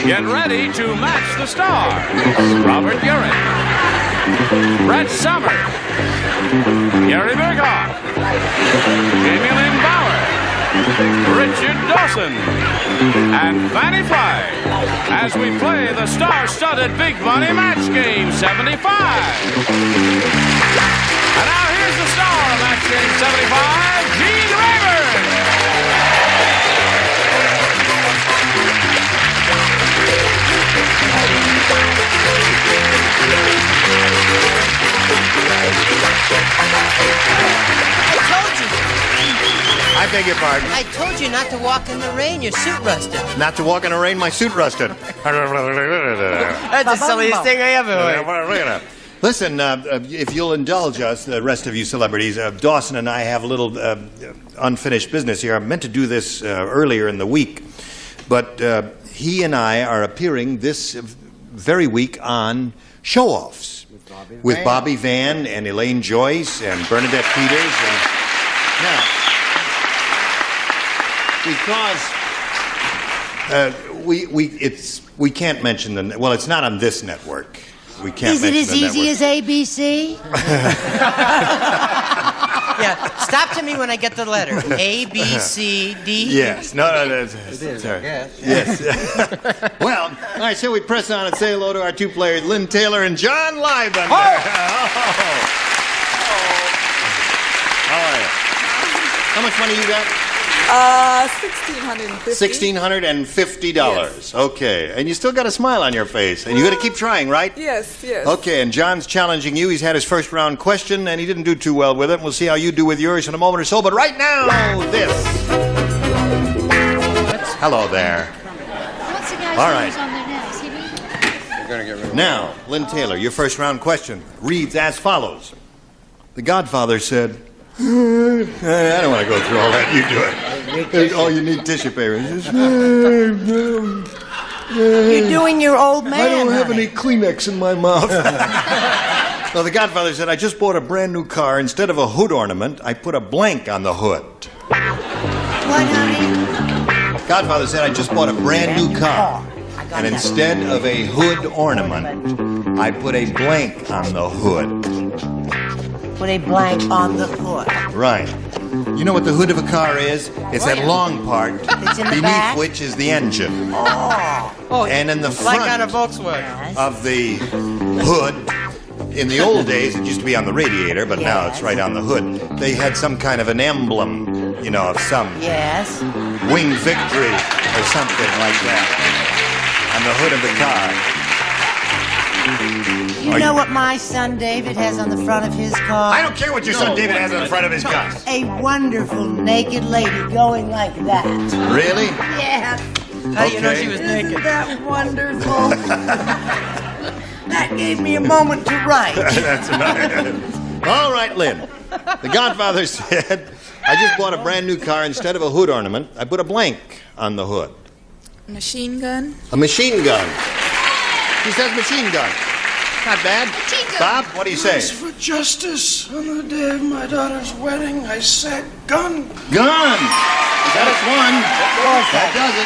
Get ready to match the stars. Robert Urich, Brett Summers, Gary Burghoff, Jaime Bauer, Richard Dawson, and Fannie Flagg as we play the star-studded Big Money Match Game 75. And now here's the star of Match Game 75, Gene Rayburn. I beg your pardon. I told you not to walk in the rain. Your suit rusted. Not to walk in the rain, my suit rusted. That's the silliest thing I ever heard. Listen, if you'll indulge us, the rest of you celebrities, Dawson and I have a little unfinished business here. I meant to do this earlier in the week, but he and I are appearing this very week on Show-Offs with Bobby Van and Elaine Joyce and Bernadette Peters. And now, because we can't mention the, well, it's not on this network. We can't. Is it as easy as ABC? Yeah, stop to me when I get the letter. A, B, C, D. Yes. No, sorry. Yes. Well, all right, so we press on and say hello to our two players, Lynn Taylor and John Liven. Oh. How are you? How much money you got? $1,650. $1,650. Yes. Okay, and you still got a smile on your face, and you got to keep trying, right? Yes. Okay, and John's challenging you. He's had his first round question, and he didn't do too well with it. We'll see how you do with yours in a moment or so. But right now, this. Hello there. What's the guy's All right. nose on their nails? He read? You're gonna get rid of Now, Lynn Taylor, your first round question reads as follows. The Godfather said, I don't want to go through all that. You do it. Oh, you need tissue paper. You're doing your old man. I don't have honey. any Kleenex in my mouth. So the Godfather said, I just bought a brand new car. Instead of a hood ornament, I put a blank on the hood. What, honey? Godfather said, I just bought a brand new car. And instead of a hood ornament, I put a blank on the hood. Put a blank on the hood. Right. You know what the hood of a car is? It's that long part It's in the beneath back? which is the engine. Oh, And in the front like on a Volkswagen. of the hood, in the old days, it used to be on the radiator, but now it's right on the hood. They had some kind of an emblem, you know, of some Yes. winged victory or something like that on the hood of the car. You know what my son David has on the front of his car? I don't care what your son David has on the front of his car. A wonderful naked lady going like that. Really? Yes. How do you know Okay. she was Isn't naked? that wonderful? That gave me a moment to write. That's right. All right, Lynn. The Godfather said, I just bought a brand new car. Instead of a hood ornament, I put a blank on the hood. Machine gun. A machine gun. He says machine gun. Not bad. Bob, what do you say? For justice, on the day of my daughter's wedding, I said gun. Gun. That's one. That does it.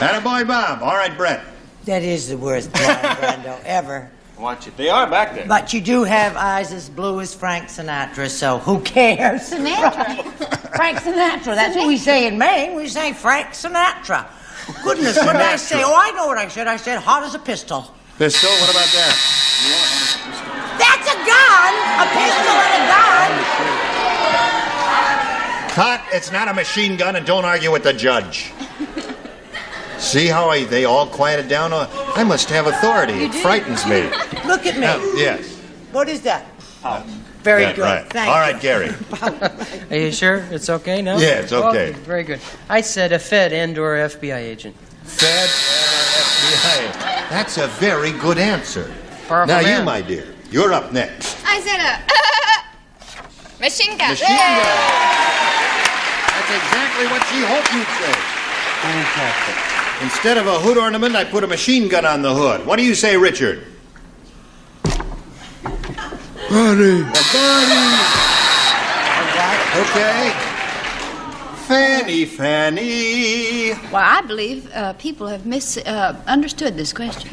That's right. Attaboy, Bob. All right, Brett. That is the worst blind Brando ever. Watch it. They are back there. But you do have eyes as blue as Frank Sinatra, so who cares? Sinatra. Frank Sinatra. That's what we say in Maine. We say Frank Sinatra. Goodness, what did I say? Oh, I know what I said. I said hot as a pistol. Pistol, what about that? That's a gun! A pistol and a gun! Cut. It's not a machine gun, and don't argue with the judge. See how they all quieted down? I must have authority. It frightens me. Look at me. Yes. What is that? Very Yeah, good. right. Thank All you. right, Gary. Are you sure it's okay now? Yeah, it's okay. Oh, very good. I said a Fed and/or FBI agent. Fed FBI. That's a very good answer. Powerful Now you, man. my dear, you're up next. I said a machine gun. Machine gun. That's exactly what she hoped you'd say. Fantastic. Instead of a hood ornament, I put a machine gun on the hood. What do you say, Richard? Buddy. A body. Okay. Fannie, Fannie. Well, I believe people have misunderstood this question.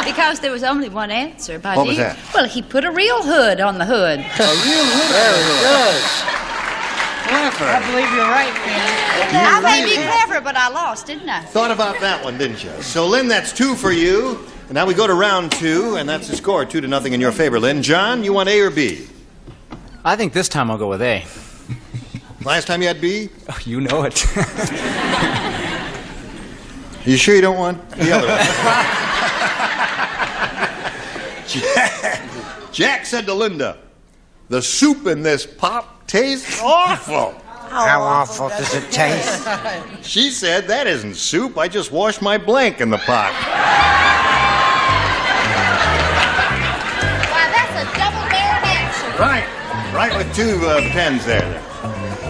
Because there was only one answer. By What was that? Well, he put a real hood on the hood. A real hood. Very good. Clever. I believe you're right, Fannie. I may be clever, but I lost, didn't I? Thought about that one, didn't you? So, Lynn, that's 2 for you. And now we go to round 2, and that's the score, 2-0 in your favor, Lynn. John, you want A or B? I think this time I'll go with A. Last time you had B? Oh, you know it. You sure you don't want the other one? Jack said to Linda, the soup in this pot tastes awful. How awful does it taste? She said, that isn't soup. I just washed my blank in the pot. Wow, that's a double-barreled answer. Right with 2 pens there.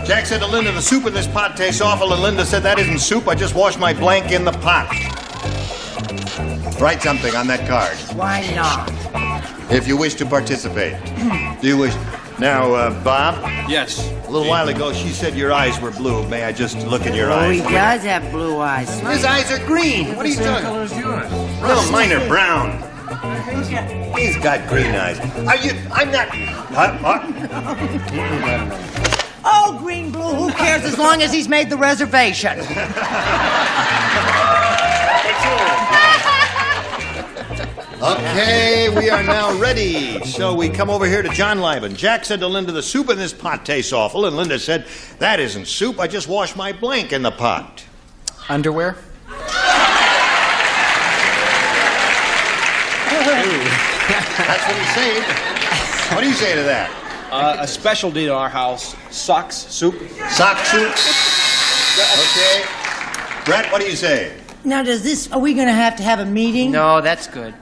Jack said to Linda, the soup in this pot tastes awful, and Linda said, that isn't soup. I just washed my blank in the pot. Write something on that card. Why not? If you wish to participate. Do you wish? Now, Bob? Yes. A little while ago, she said your eyes were blue. May I just look in your eyes? He does have blue eyes. His eyes are green. What are you talking about? No, mine are brown. He's got green eyes. I'm not... Oh, green, blue, who cares as long as he's made the reservation? Okay, we are now ready. So we come over here to John Liban. Jack said to Linda, the soup in this pot tastes awful. And Linda said, that isn't soup. I just washed my blank in the pot. Underwear? That's what he said. What do you say to that? A specialty to our house, socks soup. Sock soup? Okay. Brett, what do you say? Now, are we going to have a meeting? No, that's good.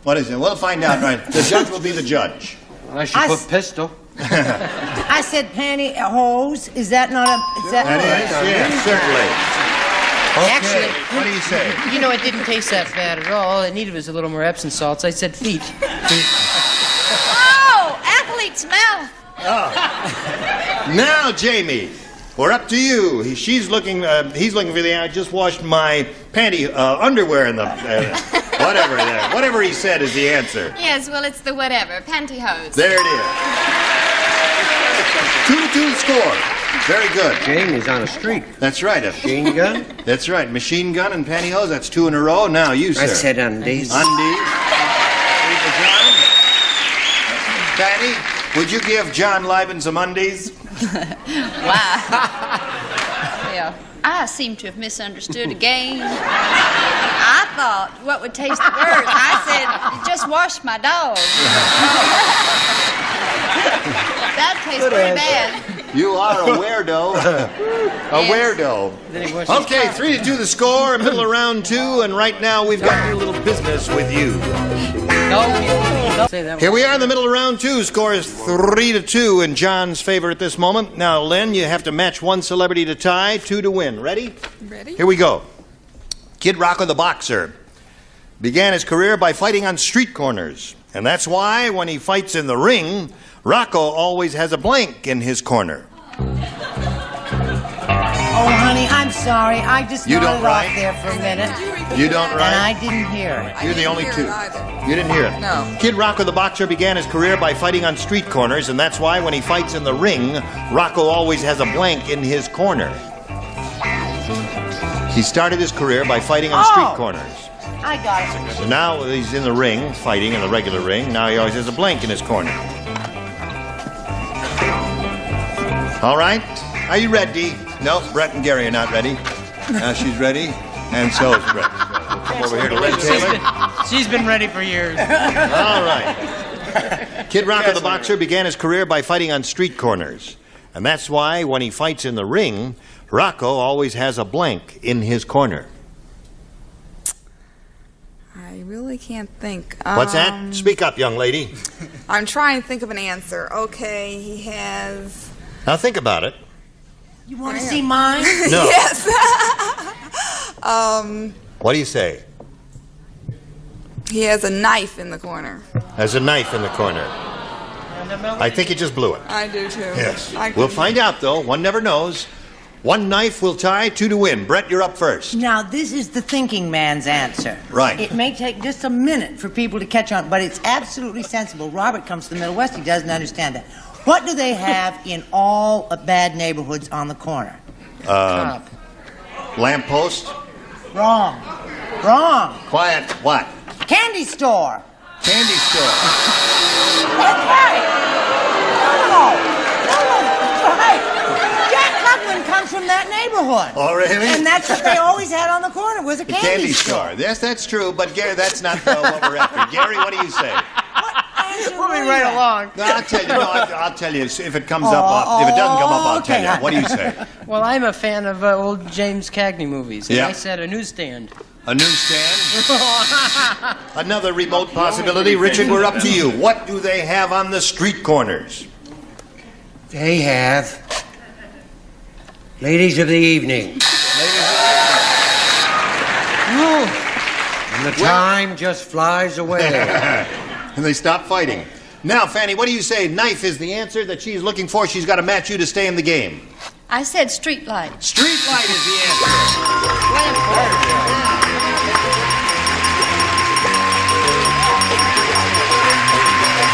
What is it? We'll find out, right? The judge will be the judge. Unless you put pistol. I said pantyhose. Is that not a... That is, yeah, certainly. Okay. Actually, what do you say? You know, it didn't taste that bad at all. All it needed was a little more Epsom salts. I said feet. Oh, athlete's mouth. Now, Jamie, we're up to you. He's looking for the... I just washed my underwear in the... whatever he said is the answer. Yes, well, it's the whatever. Pantyhose. There it is. 2-2 score. Very good. Jamie's on a streak. That's right. Machine gun? That's right. Machine gun and pantyhose. That's 2 in a row. Now you, sir. I said undies. Undies. John. Fannie, would you give John Liban some undies? Wow. Yeah. I seem to have misunderstood again. I thought, what would taste the worst? I said, just wash my dog. That tastes pretty bad. You are a weirdo. A weirdo. Okay, 3-2 the score, middle of round 2, and right now we've got a little business with you. Here we are in the middle of round 2. Score is 3-2 in John's favor at this moment. Now, Lynn, you have to match one celebrity to tie, 2 to win. Ready? Ready? Here we go. Kid Rocco the boxer began his career by fighting on street corners. And that's why when he fights in the ring, Rocco always has a blank in his corner. Oh, honey, I'm sorry. I just You nodded don't write? off there for a minute. You don't And write? I didn't hear it. You're the only two. You didn't hear it? No. Kid Rocco the boxer began his career by fighting on street corners, and that's why when he fights in the ring, Rocco always has a blank in his corner. He started his career by fighting on street corners. I got it. So now he's in the ring, fighting in the regular ring. Now he always has a blank in his corner. All right. Are you ready? No, Brett and Gary are not ready. Now she's ready, and so is Brett. So we'll come over here to Lynn Taylor. She's been ready for years. All right. Kid Rocco the boxer began his career by fighting on street corners. And that's why when he fights in the ring, Rocco always has a blank in his corner. I really can't think. What's that? Speak up, young lady. I'm trying to think of an answer. Okay, he has... Now think about it. You want to see mine? No. Yes. What do you say? He has a knife in the corner. Has a knife in the corner. I think you just blew it. I do too. Yes. I We'll couldn't- find out, though. One never knows. One knife will tie, two to win. Brett, you're up first. Now, this is the thinking man's answer. Right. It may take just a minute for people to catch on, but it's absolutely sensible. Robert comes from the Middle West. He doesn't understand that. What do they have in all bad neighborhoods on the corner? Lamppost. Wrong. Wrong. Quiet. What? Candy store. Candy store. That's right. No, that's right. Jack Cluckman comes from that neighborhood. Oh, really? And that's what they always had on the corner, was a The candy store. Yes, that's true. But, Gary, that's not what we're after. Gary, what do you say? Moving right along. No, I'll tell you. No, I'll tell you if it comes up. If it doesn't come up, I'll tell you. What do you say? Well, I'm a fan of old James Cagney movies. And Yeah. I said a newsstand. A newsstand. Another remote possibility. Richard, we're up to you. What do they have on the street corners? They have ladies of the evening. And the time just flies away. And they stop fighting. Now, Fannie, what do you say? Knife is the answer that she's looking for. She's got to match you to stay in the game. I said street light. Street light is the answer.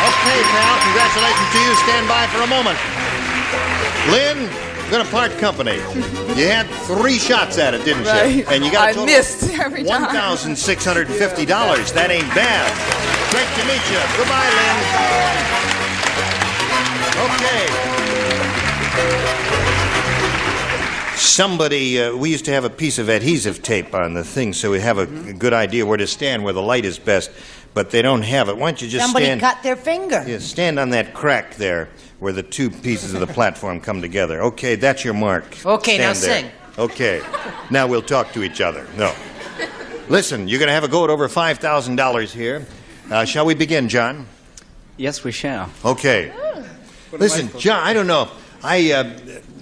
Okay, pal. Congratulations to you. Stand by for a moment. Lynn, we're going to part company. You had 3 shots at it, didn't you? Right. And you got a I total missed every time. $1,650. That ain't bad. Great to meet you. Goodbye, Lynn. Okay. Somebody, we used to have a piece of adhesive tape on the thing so we have a good idea where to stand, where the light is best, but they don't have it. Why don't you just Somebody stand... cut their finger. Yeah, stand on that crack there where the 2 pieces of the platform come together. Okay, that's your mark. Okay, now Stand sing. there. Okay, now we'll talk to each other. No. Listen, you're going to have a go at over $5,000 here. Shall we begin, John? Yes, we shall. Okay. Listen, John, I don't know.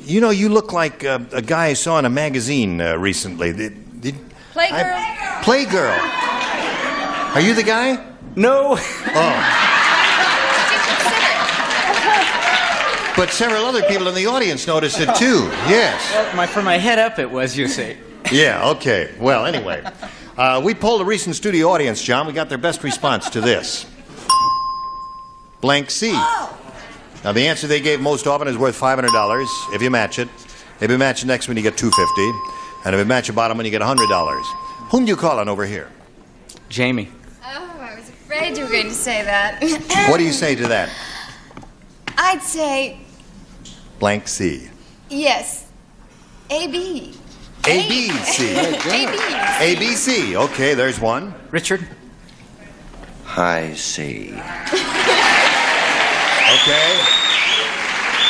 You know, you look like a guy I saw in a magazine recently. Playgirl? Playgirl. Are you the guy? No. Oh. But several other people in the audience noticed it too. Yes. From my head up, it was, you see. Yeah, okay. Well, anyway. We polled a recent studio audience, John. We got their best response to this. Blank C. Now, the answer they gave most often is worth $500 if you match it. If you match the next one, you get $250. And if you match the bottom one, you get $100. Whom do you call on over here? Jamie. Oh, I was afraid you were going to say that. What do you say to that? I'd say Blank C. yes. A-B. A-B-C. A-B. A-B-C. Okay, there's one. Richard. I see. Okay.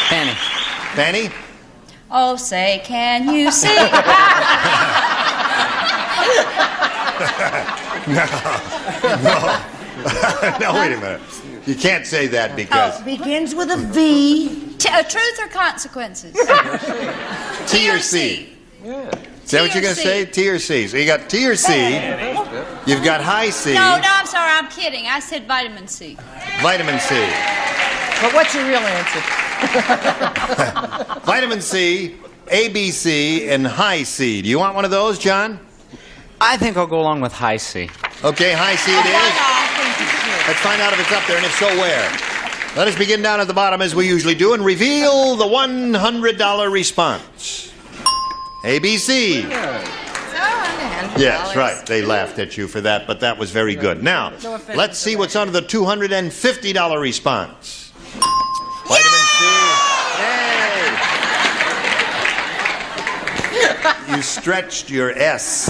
Fannie. Fannie? Oh, say, can you see? No, wait a minute. You can't say that because... Begins with a V. Truth or consequences? T or C. Is that what you're going to say? T or C. So you got T or C. You've got high C. No, I'm sorry, I'm kidding. I said vitamin C. Vitamin C. But what's your real answer? Vitamin C, ABC, and high C. Do you want one of those, John? I think I'll go along with high C. Okay, high C it is. Let's find out if it's up there, and if so, where. Let us begin down at the bottom, as we usually do, and reveal the $100 response. ABC. Yes, right. They laughed at you for that, but that was very good. Now, let's see what's under the $250 response. Vitamin C. Yay! You stretched your S.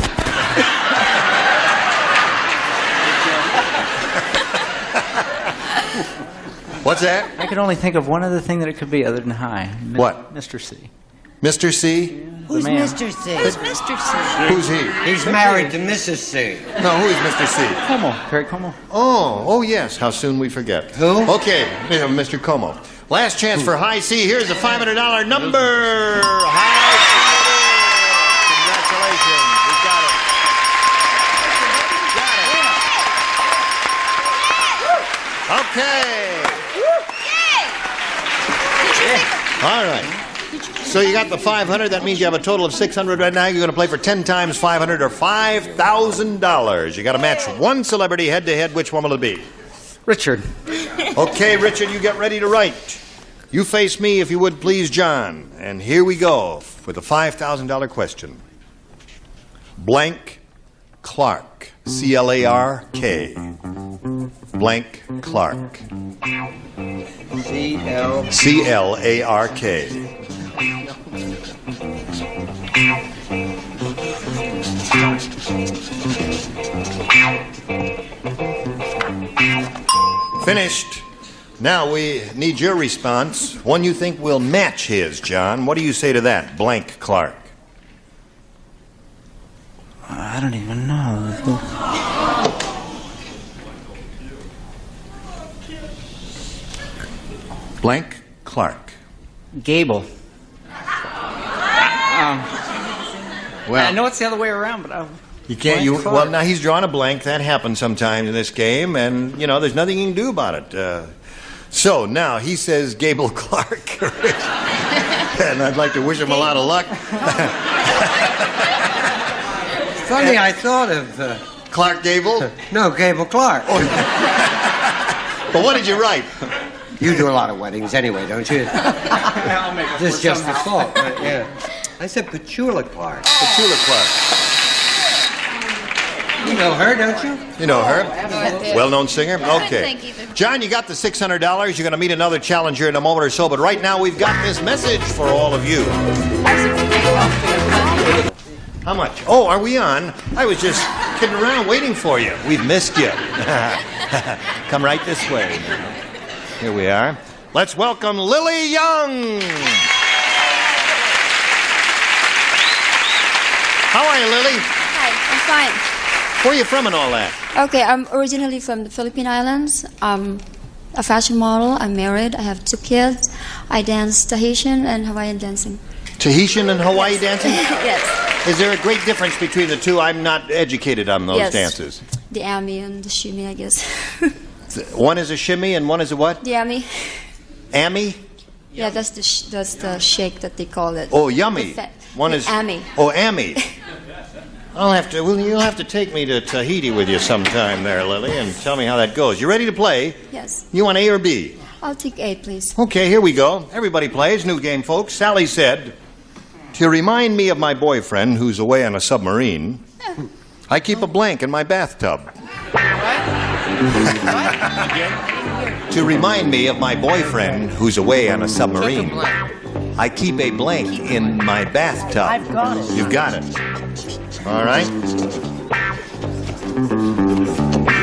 What's that? I could only think of one other thing that it could be other than high. What? Mr. C. Mr. C? Who's man. Mr. C? Who's Mr. C? Who's he? He's married to Mrs. C. No, who is Mr. C? Como. Perry Como. Oh, yes. How soon we forget. Who? Okay, Mr. Como. Last chance for high C. Here's the $500 number. High C. Congratulations. We got it. Okay. All right. So you got the 500. That means you have a total of 600 right now. You're going to play for 10 times 500 or $5,000. You got to match one celebrity head-to-head. Which one will it be? Richard. Okay, Richard, you get ready to write. You face me, if you would, please, John. And here we go with the $5,000 question. Blank Clark. C-L-A-R-K. Blank Clark. C-L-A-R-K. Finished. Now we need your response. One you think will match his, John. What do you say to that? Blank Clark. I don't even know. Blank Clark. Gable. Well, I know it's the other way around, but you can't. Well, now he's drawn a blank. That happens sometimes in this game, and there's nothing you can do about it. So now he says Gable Clark, and I'd like to wish him a lot of luck. Funny, I thought of Clark Gable. No, Gable Clark. Oh. But what did you write? You do a lot of weddings anyway, don't you? I'll make it This is just a somehow. thought. But, yeah. I said Petula Clark. Petula Clark. You know her, don't you? You know her. Well-known singer? Okay. Thank you. John, you got the $600. You're going to meet another challenger in a moment or so, but right now we've got this message for all of you. How much? Oh, are we on? I was just kidding around waiting for you. We've missed you. Come right this way. Here we are. Let's welcome Lily Young. How are you, Lily? Hi, I'm fine. Where are you from and all that? Okay, I'm originally from the Philippine Islands. I'm a fashion model. I'm married. I have 2 kids. I dance Tahitian and Hawaiian dancing. Tahitian and Hawaii dancing? Yes. Is there a great difference between the two? I'm not educated on those Yes. dances. The ami and the shimmy, I guess. One is a shimmy and one is a what? The ami. Ami? Yeah, that's the shake that they call it. Oh, yummy. One the is ami. Oh, ami. You'll have to take me to Tahiti with you sometime there, Lily, and tell me how that goes. You ready to play? Yes. You want A or B? I'll take A, please. Okay, here we go. Everybody plays. New game, folks. Sally said, to remind me of my boyfriend who's away on a submarine, I keep a blank in my bathtub. To remind me of my boyfriend who's away on a submarine, I keep a blank in my bathtub. I've got it. You've got it. All right.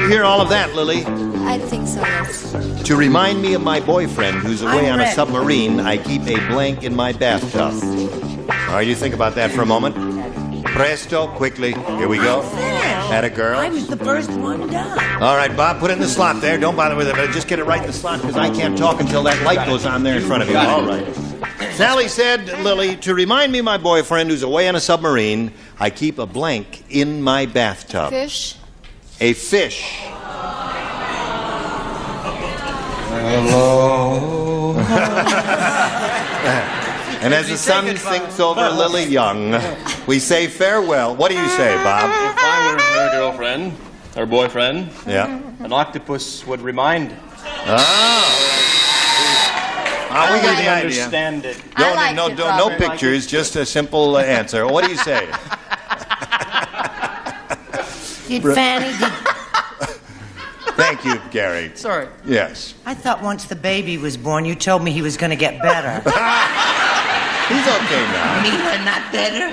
You hear all of that, Lily? I think so, yes. To remind me of my boyfriend who's away on a ready. submarine, I keep a blank in my bathtub. All right, you think about that for a moment. Presto, quickly. Here we go. Atta girl. I was the first one done. All right, Bob, put it in the slot there. Don't bother with it, but just get it right in the slot because I can't talk until that light goes on there in front of you. All right. Sally said, Lily, to remind me of my boyfriend who's away on a submarine, I keep a blank in my bathtub. Fish. A fish. Hello. And as the sun sinks over Lily Young, we say farewell. What do you say, Bob? If I were her girlfriend, or boyfriend, Yeah. an octopus would remind. We get the idea. Understand it. No pictures, just a simple answer. What do you say? Did Fannie, Thank you, Gary. Sorry. Yes. I thought once the baby was born, you told me he was going to get better. He's okay now. Me, not better?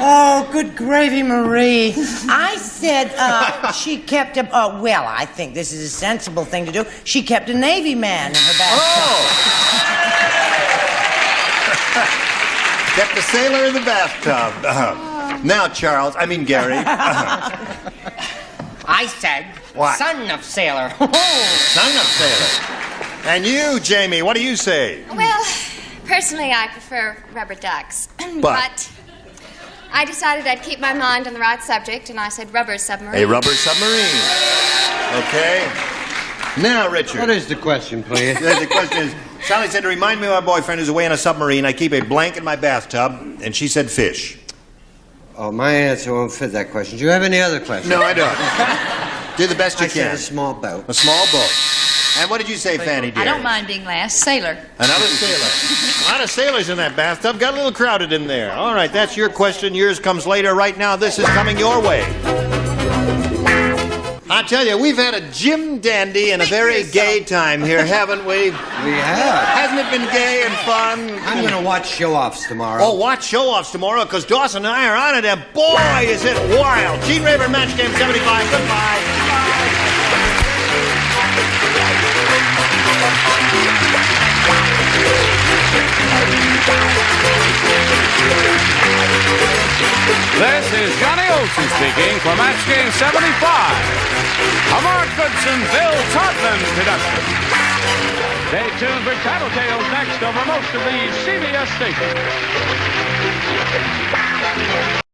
Oh, good gravy, Marie. I said she kept a, well, I think this is a sensible thing to do. She kept a Navy man in her bathtub. Kept the sailor in the bathtub. Now, Gary. I said, What? son of sailor. Son of sailor. And you, Jamie, what do you say? Well, personally, I prefer rubber ducks. But I decided I'd keep my mind on the right subject, and I said rubber submarine. a rubber submarine. Okay. Now, Richard. What is the question, please? The question is, Sally said to remind me of my boyfriend who's away in a submarine. I keep a blank in my bathtub, and she said fish. Oh, my answer won't fit that question. Do you have any other questions? No, I don't. Do the best you I can. said a small boat. A small boat. And what did you say, Fannie, dear? I don't mind being last. Sailor. Another sailor. A lot of sailors in that bathtub. Got a little crowded in there. All right, that's your question. Yours comes later. Right now, this is coming your way. I tell you, we've had a Jim Dandy and a very gay time here, haven't we? We have. Hasn't it been gay and fun? I'm going to watch show-offs tomorrow. Oh, watch show-offs tomorrow, because Dawson and I are on it, and boy, is it wild. Gene Rayburn, Match Game 75. Goodbye. This is Johnny Olsen speaking for Match Game 75. A Mark Goodson, Bill Todman production. Stay tuned for Tattletales next over most of these CBS stations.